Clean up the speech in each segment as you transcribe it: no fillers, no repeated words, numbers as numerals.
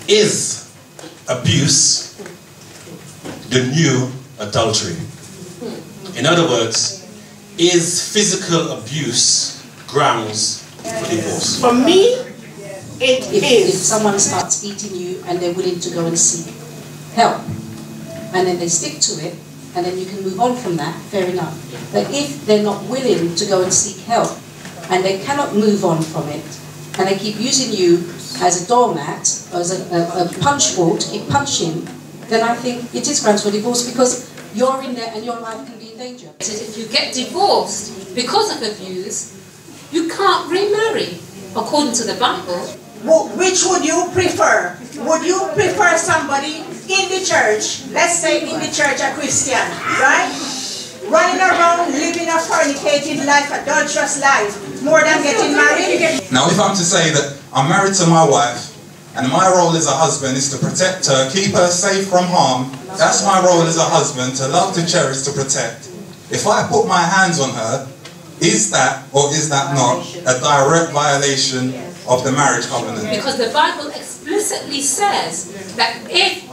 Is abuse the new adultery? In other words, is physical abuse grounds for divorce? For me, it is. If someone starts beating you and they're willing to go and seek help, and then they stick to it, and then you can move on from that, fair enough. But if they're not willing to go and seek help, and they cannot move on from it, and they keep using you as a doormat, as a punch board to keep punching, then I think it is grounds for divorce, because you're in there and your life can be in danger. If you get divorced because of abuse, you can't remarry, according to the Bible. Which would you prefer? Would you prefer somebody in the church, let's say in the church a Christian, right? Running around, living a fornicating life, adulterous life, more than getting married? Now, if I'm to say that I'm married to my wife, and my role as a husband is to protect her, keep her safe from harm, that's my role as a husband, to love, to cherish, to protect. If I put my hands on her, is that, or is that not, a direct violation of the marriage covenant? Because the Bible explicitly says that if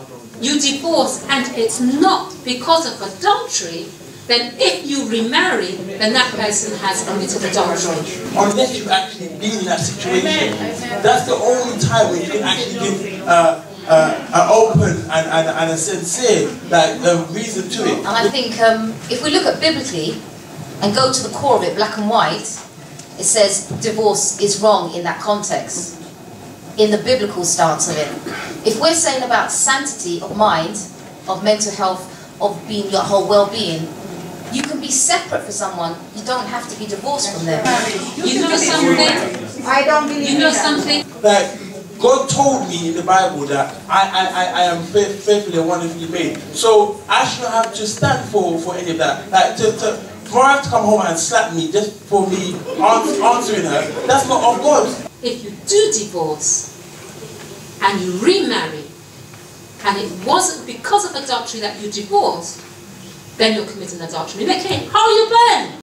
you divorce and it's not because of adultery, then if you remarry, then that person has committed adultery. Unless you've actually been in that situation, that's the only time when you can actually give an open and a sincere reason to it. And I think if we look at biblically and go to the core of it, black and white, it says divorce is wrong in that context, in the biblical stance of it. If we're saying about sanctity of mind, of mental health, of being your whole well-being, you can be separate for someone. You don't have to be divorced from them. You know something? I don't believe You know that. something? Like, God told me in the Bible that I am fearfully and wonderfully made. So I shouldn't have to stand for any of that. Like, for her to come home and slap me just for me answering her, that's not of God. If you do divorce and you remarry, and it wasn't because of adultery that you divorced, then you're committing adultery. Okay, how are you burned?